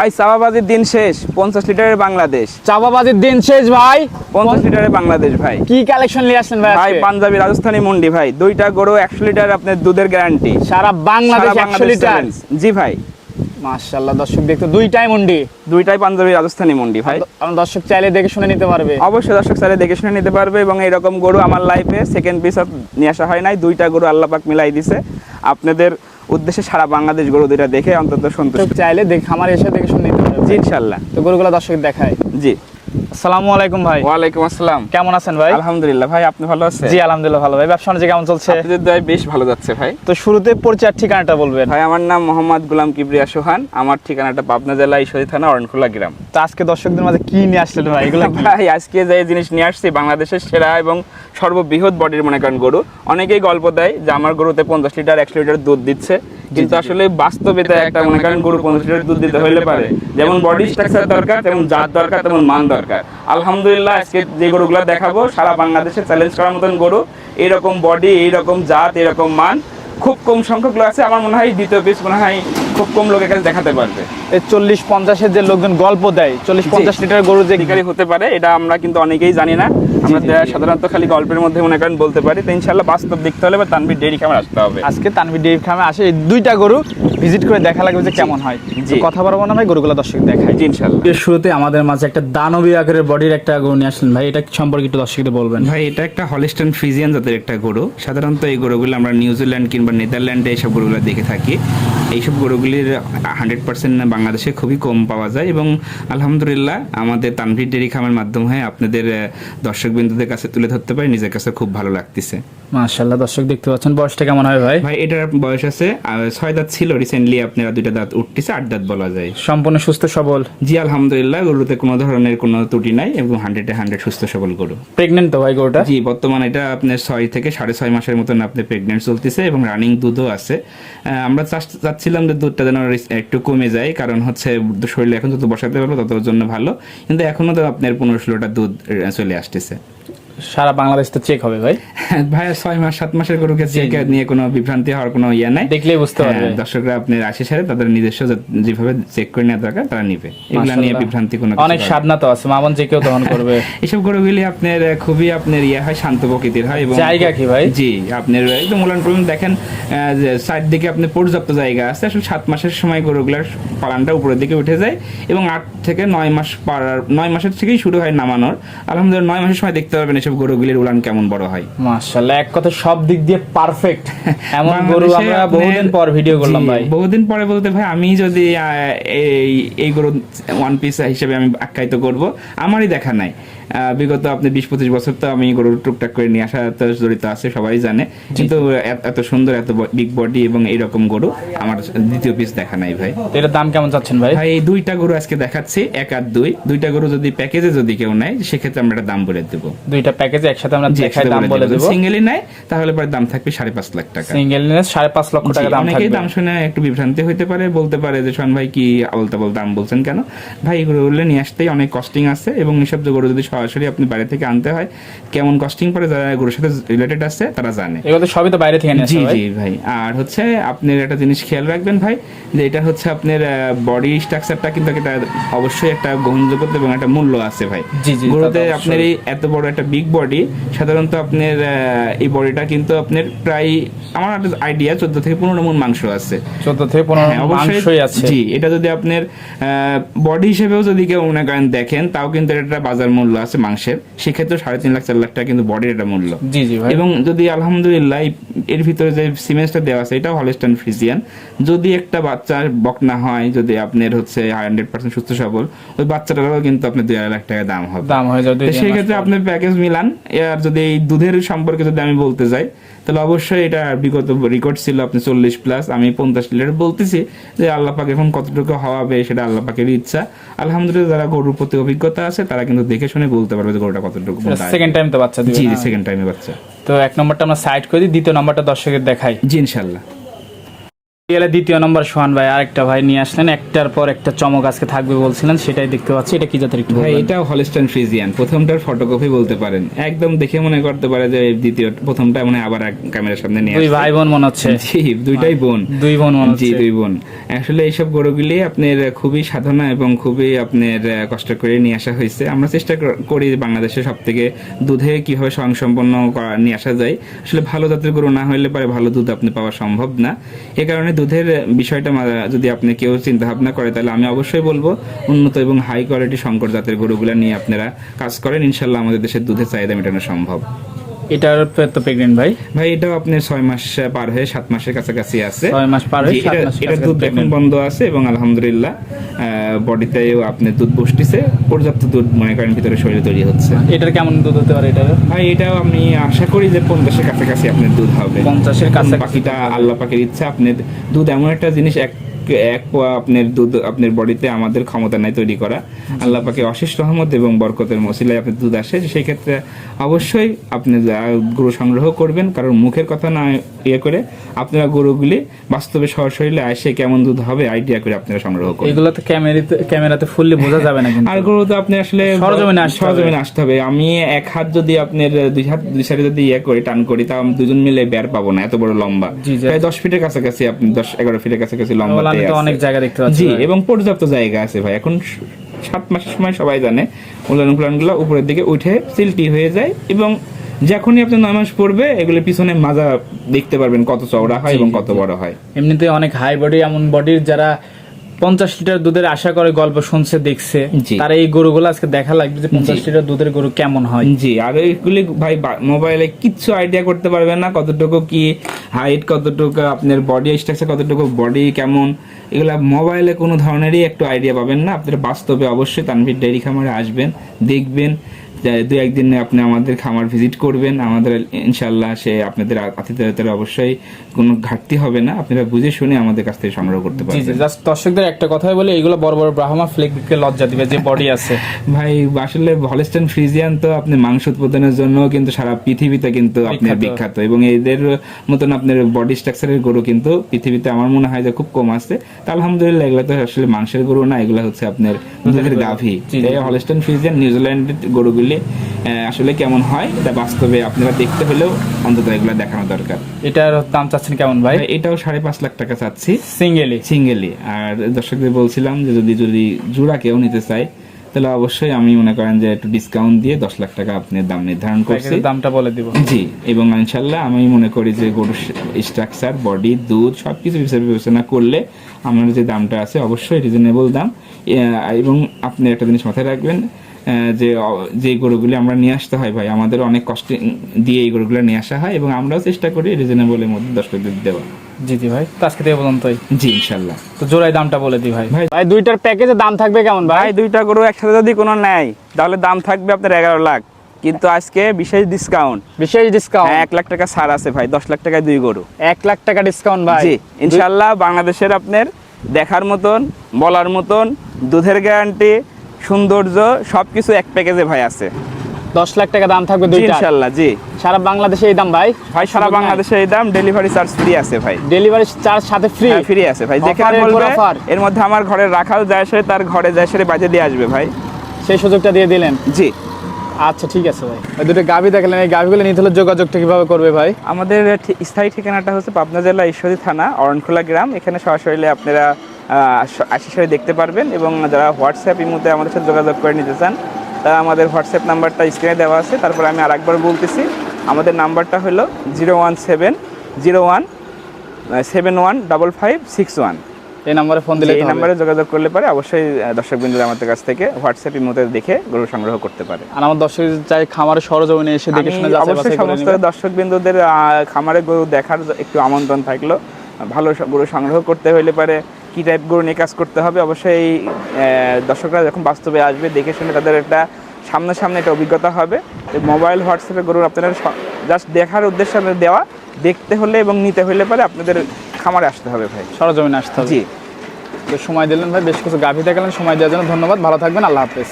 ভাই চাপাবাজির দিন শেষ, 50 লিটারের বাংলাদেশ। চাপাবাজির দিন শেষ ভাই, 50 লিটারের বাংলাদেশ ভাই। কি কালেকশন নিয়ে আসলেন ভাই? ভাই পাঞ্জাবি রাজস্থানি মুন্ডি ভাই, দুইটা গরু 100 লিটার আপনার দুধের গ্যারান্টি। সারা বাংলাদেশ 100 লিটার। জি ভাই, মাশাআল্লাহ। দর্শক দেখতে দুইটাই মুন্ডি, দুইটাই পাঞ্জাবি রাজস্থানি মুন্ডি ভাই। দর্শক চাইলে দেখে শুনে নিতে পারবে। অবশ্যই দর্শক চাইলে দেখে শুনে নিতে পারবে। এবং এইরকম গরু আমার লাইফে সেকেন্ড পিস নিয়ে আসা হয় নাই, দুইটা গরু আল্লাহ পাক মিলাই দিছে। আপনাদের উদ্দেশ্যে সারা বাংলাদেশ গরু দুইটা দেখে অন্তত সন্তুষ্ট। চাইলে দেখে আমার এসে দেখে শুনে নিতে পারবে। জি ইনশাআল্লাহ। তো গরুগুলো দর্শক দেখায়। জি, আসসালামু আলাইকুম ভাই। ওয়ালাইকুম আসসালাম। কেমন আছেন ভাই? আলহামদুলিল্লাহ ভাই, আপনি ভালো আছেন? জি আলহামদুলিল্লাহ ভালো ভাই। ব্যবসা বাণিজ্য কেমন চলছে? আপনাদের দয়ায় বেশ ভালো যাচ্ছে ভাই। তো শুরুতে পরিচয় ঠিকানাটা বলবেন। ভাই আমার নাম মোহাম্মদ গোলাম কিবরিয়া সোহান, আমার ঠিকানাটা পাবনা জেলা ঈশ্বরদী থানা অরণখোলা গ্রাম। তো আজকে দর্শকদের মাঝে কি নিয়ে আসলেন ভাই? এগুলো কি? ভাই আজকে যে জিনিস নিয়ে আসছি বাংলাদেশের সেরা এবং সর্ববৃহৎ বডির মনে করেন গরু। অনেকেই গল্প দেয় যে আমার গরুতে 50 লিটার 100 লিটার দুধ দিচ্ছে, কিন্তু আসলে বাস্তবে তো একটা মনে করেন গরু 50 লিটার দুধ দিতে হইলে পারে যেমন বডি স্ট্রাকচার দরকার, তেমন জাত দরকার, তেমন মান দরকার। আলহামদুলিল্লাহ আজকে যে গরুগুলো দেখাবো সারা বাংলাদেশে চ্যালেঞ্জ করার মতন গরু। এইরকম বডি, এইরকম জাত, এরকম মান খুব কম সংখ্যক লোক আছে। আমার মনে হয় দ্বিতীয় পিস মনে হয় খুব কম লোকের কাছে দেখাতে পারবে। এই 40-50-এর যে লোকজন গল্প দেয় 40-50 লিটার গরু যে অধিকারী হতে পারে, এটা আমরা কিন্তু অনেকেই জানি না। আমরা সাধারণত খালি গল্পের মধ্যে মনে করেন বলতে পারি। তো ইনশাআল্লাহ বাস্তব দেখতে হলে বা তানভীর ডেইরি খামার আসতে হবে। আজকে তানভীর ডেইরি খামারে আসে এই দুইটা গরু ভিজিট করে দেখা লাগবে যে কেমন হয়। জি। কথা বলবো না ভাই, গরুগুলো দর্শক দেখায়। জি ইনশাআল্লাহ। এর শুরুতে আমাদের মাঝে একটা দানবী আকারের বডির একটা গরু নিয়ে আসলেন ভাই, এটা সম্পর্কে একটু দর্শকদের বলবেন। ভাই এটা একটা হলিস্টাইন ফ্রিজিয়ান জাতের একটা গরু। সাধারণত এই গরুগুলো আমরা নিউজিল্যান্ড কিংবা নেদারল্যান্ডে এইসব গরুগুলো দেখে থাকি। এইসব গরুগুলির 100% বাংলাদেশে খুবই কম পাওয়া যায় এবং আলহামদুলিল্লাহ আমাদের তানভীর ডেইরি খামারের মাধ্যমে আপনাদের দর্শকবৃন্দদের কাছে তুলে ধরতে পারি, নিজের কাছে খুব ভালো লাগতেছে। মাশাআল্লাহ। দর্শক দেখতে পাচ্ছেন, বয়সটা কেমন হয় ভাই? ভাই এটার বয়স আছে 6 দাঁত ছিল, রিসেন্টলি আপনারা 2টা দাঁত উঠতেছে, 8 দাঁত বলা যায়। সম্পূর্ণ সুস্থ সবল? জি আলহামদুলিল্লাহ, গরুতে কোনো ধরনের কোনো ত্রুটি নাই এবং 100-এ 100 সুস্থ সবল গরু। প্রেগন্যান্ট তো ভাই গরুটা? জি, বর্তমানে এটা আপনার 6 থেকে 6.5 মাসের মতন আপনি প্রেগনেন্ট চলতেছে এবং রানিং দুধও আছে। আমরা চাচ্ছিলাম যে দুধটা যেন একটু কমে যায়, কারণ হচ্ছে শরীরে এখন যত বসাতে পারবো তত জন্য ভালো, কিন্তু এখনো তো আপনার 15-16টা দুধ চলে আসতেছে। সারা বাংলাদেশ তো চেক হবে ভাই? ভাই 6-7 মাসের গরুকে চেক নিয়ে কোনো বিভ্রান্তি হওয়ার কোনো ইয়ে নাই, দেখলেই বুঝতে পারবে। দর্শকরা আপনার আসে সারে তাদের নিজস্ব যেভাবে চেক করে নেওয়া দরকার তারা নিবে, এগুলা নিয়ে বিভ্রান্তি কোনো অনেক সাধনা তো আছে, মামন যে কেউ দহন করবে। এসব গরুগুলি আপনার খুবই আপনার ইয়ে হয়, শান্ত প্রকৃতির হয় এবং জায়গা কি ভাই? জি আপনার একদম উলান পালান দেখেন, সাইড দিকে আপনার পর্যাপ্ত জায়গা আছে। আসলে 7 মাসের সময় গরুগুলার পালানটা উপরের দিকে উঠে যায় এবং 8 থেকে 9 মাস পারার 9 মাসের থেকেই শুরু হয় নামানোর। আলহামদুলিল্লাহ 9 মাসের সময় দেখতে পারবেন এসব গরুগুলির উলান কেমন বড় হয়। মাশাআল্লাহ, এক কথা সব দিক দিয়ে পারফেক্ট। এমন গরু আমরা বহুদিন পর ভিডিও করলাম ভাই। বহুদিন পরে বলতে ভাই আমি যদি এই গরু ওয়ান পিস হিসেবে আমি আখ্যায়িত করব, আমারই দেখা নাই। বিগত আপনি 20-25 বছর তো আমি গরুর টুকটাক করে নিয়ে আসা জড়িত আছে, সবাই জানে, কিন্তু এত সুন্দর এত বিগ বডি এবং এইরকম গরু আমার দ্বিতীয় পিস দেখা নাই ভাই। এটার দাম কেমন চাচ্ছেন ভাই? ভাই এই দুইটা গরু আজকে দেখাচ্ছি, 1 আর 2 দুইটা গরু যদি প্যাকেজে যদি কেউ নেয় সেক্ষেত্রে আমরা একটা দাম বলে দেবো। দুইটা প্যাকেজে একসাথে আমরা দেখাই দাম বলে দেব। সিঙ্গেলি নেয় তাহলে পরে দাম থাকবে 5.5 লাখ টাকা। সিঙ্গেল নিলে 5.5 লক্ষ টাকা দাম থাকবে। অনেকেই দাম শুনে একটু বিভ্রান্তি হতে পারে, বলতে পারে যে শোন ভাই কি আবল-তাবল দাম বলছেন কেন? ভাই গরুগুলো নিয়ে আসতেই অনেক কস্টিং আছে এবং এসব যে গরু যদি সরাসরি আপনি বাইরে থেকে আনতে হয় কেমন কস্টিং পড়ে, যারা গরুর সাথে রিলেটেড আছে তারা জানে। এগুলো সবই তো বাইরে থেকে নিয়ে আসে ভাই। জি ভাই। আর হচ্ছে আপনি একটা জিনিস খেয়াল রাখবেন ভাই, যে এটা হচ্ছে আপনার বডি স্ট্রাকচারটা কিন্তু এটা অবশ্যই একটা গ্রহণযোগ্যতা এবং একটা মূল্য আছে ভাই। গরুতে আপনার এই এত বড় একটা বিগ বডি, সাধারণত আপনার এই বডিটা কিন্তু আপনার প্রায় আমার একটা আইডিয়া 14 থেকে 15 মণ মাংস আছে। 14 থেকে 15 মাংসই আছে। জি, এটা যদি আপনার বডি হিসেবেও যদি কেউ মনে করেন দেখেন, তাও কিন্তু এটা বাজার মূল্য আছে মাংসের, সেক্ষেত্রে 3.5-4 লাখ টাকা কিন্তু বডির এটা মূল্য। জি জি ভাই। এবং যদি আলহামদুলিল্লাহ এর ভিতরে যে সিমেন্টটা দেওয়া আছে এটাও হলিস্টাইন ফ্রিজিয়ান, যদি একটা বাচ্চার বকনা হয়, যদি আপনার হচ্ছে 100% সুস্থ সবল, ওই বাচ্চাটারও কিন্তু আপনার 2.5 লাখ টাকা দাম হবে, দাম হয়ে যাবে। সেই ক্ষেত্রে আপনি প্যাকেজ মিলান। আর যদি এই দুধের সম্পর্কে যদি আমি বলতে যাই তাহলে অবশ্যই এটা বিগত রেকর্ড ছিল আপনি 40+, আমি 50 লিটার বলতেছি, যে আল্লাহ পাক এখন কতটুকু হওয়াবে সেটা আল্লাহ পাকের ইচ্ছা। আলহামদুলিল্লাহ যারা গরুর প্রতি অভিজ্ঞতা আছে তারা কিন্তু দেখে শুনে বলতে পারবে যে গরুটা কতটুকু। সেকেন্ড টাইম তো বাচ্চা দিবে? জি সেকেন্ড টাইমে বাচ্চা। তো 1 নম্বরটা আমরা সাইড করে দিই, দ্বিতীয় নম্বরটা দর্শকের দেখাই। জি ইনশাআল্লাহ। এলে দ্বিতীয় নম্বর সোহান ভাই আরেকটা ভাই নিয়ে আসলেন, একটার পর একটা চমক আজকে থাকবে বলছিলেন, সেটাই দেখতে পাচ্ছি। এটা কি জাতের একটু ভাই বলবেন? এটাও হলস্টাইন ফ্রিজিয়ান, প্রথমটার ফটোকপি বলতে পারেন, একদম দেখে মনে করতে পারে যে প্রথমটা মনে হয় আবার ক্যামেরার সামনে নিয়ে দুই আসছে। ভাই বোন মনে হচ্ছে। জি, দুইটাই বোন। দুই বোন মনে হচ্ছে। জি, দুই বোন। আসলে এইসব গরুগুলি আপনার খুবই সাধনা এবং খুবই আপনার কষ্ট করে নিয়ে আসা হয়েছে। আমরা চেষ্টা করি বাংলাদেশে সব থেকে দুধে কিভাবে স্বয়ংসম্পন্ন নিয়ে আসা যায়। আসলে ভালো জাতের গরু না হলে পরে ভালো দুধ আপনি পাওয়া সম্ভব না। এ কারণে দুধের বিষয়টা যদি আপনি কেউ চিন্তা ভাবনা করে, তাহলে আমি অবশ্যই বলবো উন্নত এবং হাই কোয়ালিটি শঙ্কর জাতের গরুগুলা নিয়ে আপনারা কাজ করেন, ইনশাল্লাহ আমাদের দেশের দুধের চাহিদা মেটানো সম্ভব। এটার তো প্রেগনেন্ট ভাই? ভাই এটাও আপনার 6 মাস পার হয়ে 7 মাসের কাছাকাছি আছে। 6 মাস পার হয়ে 7 মাসের এটা দুধ এখন বন্ধ আছে এবং আলহামদুলিল্লাহ বডিতেও আপনার দুধ বসতিছে, পর্যাপ্ত দুধ মনে করেন ভিতরে শরীরে তৈরি হচ্ছে। এটার কেমন দুধ হতে পারে এটার? ভাই এটাও আমি আশা করি যে 50-এর কাছাকাছি আপনার দুধ হবে। 50-এর কাছাকাছি। বাকিটা আল্লাহ পাকের ইচ্ছা। আপনার দুধ এমন একটা জিনিস, এক পোয়া আপনার দুধ আপনার বডিতে আমাদের ক্ষমতা নাই তৈরি করা। আল্লাহ পাকের অশেষ রহমত এবং বরকতের মসিলায় আপনার দুধ আসে। সেই ক্ষেত্রে অবশ্যই আপনি গরু সংগ্রহ করবেন, কারণ মুখের কথা না ইয়ে করে আপনারা গরুগুলি বাস্তবে সরাসরি আসে কেমন দুধ হবে আইডিয়া করে আপনারা সংগ্রহ করবেন। এগুলো তো ক্যামেরাতে ফুললি বোঝা যাবে না, কিন্তু আর গরু তো আপনি আসলে সরজমিনে আসতে হবে। আমি এক হাত যদি আপনার দুই সাইডে যদি ইয়ে করি টান করি, তাও আমি দুজন মিলে বের পাবো না, এত বড় লম্বা। প্রায় 10 ফিটের কাছাকাছি, আপনি 10-11 ফিটের কাছাকাছি লম্বা। অনেক জায়গা দেখতে পাচ্ছি। জি, এবং পর্যাপ্ত জায়গা আছে ভাই। এখন 7 মাসের সময় সবাই জানে উলান প্লানগুলো উপরের দিকে উঠে সিল্টি হয়ে যায়, এবং যখনই আপনি 9 মাস পড়বে এগুলো পিছনে মাজা দেখতে পারবেন কত চওড়া হয় এবং কত বড় হয়। এমনিতে অনেক হাই বডি, এমন বডির যারা 50 লিটার দুধের আশা করে গল্প শুনছে দেখছে, তারা এই গরুগুলো আজকে দেখা লাগবে যে 50 লিটার দুধের গরু কেমন হয়। জি, আর এইগুলি ভাই মোবাইলে কিচ্ছু আইডিয়া করতে পারবেন না, কতটুকু কি হাইট, কতটুকু আপনার বডি স্ট্রাকচার, কতটুকু বডি কেমন, এগুলা মোবাইলে কোনো ধরনেরই একটু আইডিয়া পাবেন না। আপনারা বাস্তবে অবশ্যই তানভীর ডেইরি খামারে আসবেন, দেখবেন, 2-1 দিনে আপনি আমাদের খামার ভিজিট করবেন। আমাদের ইনশাল্লাহ সে আপনাদের আতিথেয়তার অবশ্যই কোনো ঘাটতি হবে না, আপনারা বুঝে শুনে আমাদের কাছ থেকে সংগ্রহ করতে পারবেন। জি, জাস্ট দর্শকদের একটা কথাই বলি, এগুলো বড় বড় ব্রাহ্মা ফ্লেগকে লজ্জা দিবে যে বডি আছে। ভাই আসলে হলস্টাইন ফ্রিজিয়ান তো আপনি মাংস উৎপাদনের জন্য কিন্তু সারা পৃথিবীতে কিন্তু আপনার বিখ্যাত, এবং এদের মতন আপনার বডি স্ট্রাকচারের গরু কিন্তু পৃথিবীতে আমার মনে হয় যে খুব কম আছে। তা আলহামদুলিল্লাহ এগুলো তো আসলে মাংসের গরু না, এগুলো হচ্ছে আপনার দুধের গাভী। এই হলস্টাইন ফ্রিজিয়ান নিউজিল্যান্ডের গরুগুলি আসলে কেমন হয় এটা বাস্তবে আপনারা দেখতে হলেও অন্তত এগুলো দেখানো দরকার। এটার দাম চাচ্ছেন কেমন ভাই? এটাও 5.5 লাখ টাকা চাচ্ছি সিঙ্গেলি। আর দর্শকদের বলছিলাম যে যদি জোড়া কেউ নিতে চায়, তাহলে অবশ্যই আমি মনে করেন যে একটু ডিসকাউন্ট দিয়ে 10 লাখ টাকা আপনি দাম নির্ধারণ করছি, দামটা বলে দিব। জি, এবং ইনশাল্লাহ আমি মনে করি যে গরুর স্ট্রাকচার, বডি, দুধ সবকিছু বিবেচনা করলে আমার যে দামটা আছে অবশ্যই রিজনেবল দাম। এবং আপনি একটা জিনিস মাথায় রাখবেন, যে গরুগুলি আমরা নিয়ে আসতে হয় ভাই, আমাদের অনেক কষ্ট দিয়ে এই গরুগুলো নিয়ে আসা হয়, এবং আমরাও চেষ্টা করি রিজনেবলের মধ্যে দর্শকদের দেওয়া। জি ভাই, আজকে থেকে পর্যন্তই। জি, ইনশাল্লাহ। তো জোড়ায় দামটা বলে দিই ভাই। ভাই দুইটার প্যাকেজে দাম থাকবে কেমন ভাই? দুইটা গরু একসাথে যদি কোনো নেয় তাহলে দাম থাকবে আপনার 11 লাখ, কিন্তু আজকে বিশেষ ডিসকাউন্ট 1 লাখ টাকা ছাড় আছে ভাই, 10 লাখ টাকায় 2 গরু। 1 লাখ টাকা ডিসকাউন্ট ভাই। জি, ইনশাল্লাহ বাংলাদেশের আপনার দেখার মতন, বলার মতন, দুধের গ্যারান্টি, সৌন্দর্য সবকিছু এক প্যাকেজে ভাই আছে। 10 লাখ টাকা দাম থাকবে দুইটা ইনশাল্লাহ। জি, সারা বাংলাদেশে এই দাম ভাই? সারা বাংলাদেশে এই দাম, ডেলিভারি চার্জ ফ্রি আছে ভাই। ডেলিভারি চার্জ সাথে ফ্রি আছে ভাই। যেখানে বলবে এর মধ্যে আমার ঘরের রাখাল যায় সে তার ঘরে যায় সে বাজে দিয়ে আসবে ভাই, সেই সুযোগটা দিয়ে দিলেন। জি, আচ্ছা ঠিক আছে ভাই। দুটো গাভী দেখালেন, এই গাভীগুলো নিতে হলে যোগাযোগটা কিভাবে করবে ভাই? আমাদের স্থায়ী ঠিকানাটা হচ্ছে পাবনা জেলা ঈশ্বরদী থানা অরণখোলা গ্রাম। এখানে সরাসরি আপনারা আসলে দেখতে পারবেন, এবং যারা হোয়াটসঅ্যাপ ইমোতে আমাদের সাথে যোগাযোগ করে নিতে চান তারা আমাদের হোয়াটসঅ্যাপ নাম্বারটা স্ক্রিনে দেওয়া আছে। তারপর আমি আরেকবার বলতেছি, আমাদের নাম্বারটা হলো 01701715561। এই নম্বরে ফোন দিলে, এই নম্বরে যোগাযোগ করলে পরে অবশ্যই দর্শকবৃন্দ আমাদের কাছ থেকে হোয়াটসঅ্যাপ ইমোতে দেখে গরু সংগ্রহ করতে পারে। আর আমার দর্শক চাই খামারে সরজমিনে এসে দেখে শুনে অবশ্যই সমস্ত দর্শকবৃন্দদের খামারে গরু দেখার একটু আমন্ত্রণ থাকলো। ভালো গরু সংগ্রহ করতে হইলে পারে কি টাইপ গরু নিয়ে কাজ করতে হবে, অবশ্যই দর্শকরা যখন বাস্তবে আসবে দেখে শুনে তাদের একটা সামনে একটা অভিজ্ঞতা হবে। মোবাইল হোয়াটসঅ্যাপে গরু আপনারা জাস্ট দেখার উদ্দেশ্যে দেওয়া, দেখতে হলে এবং নিতে হলে পারে আপনাদের খামারে আসতে হবে ভাই, সরজমিনে আসতে হবে। জি, সময় দিলেন ভাই, বেশ কিছু গাভী দেখালেন, সময় দেওয়ার জন্য ধন্যবাদ। ভালো থাকবেন, আল্লাহ হাফেজ।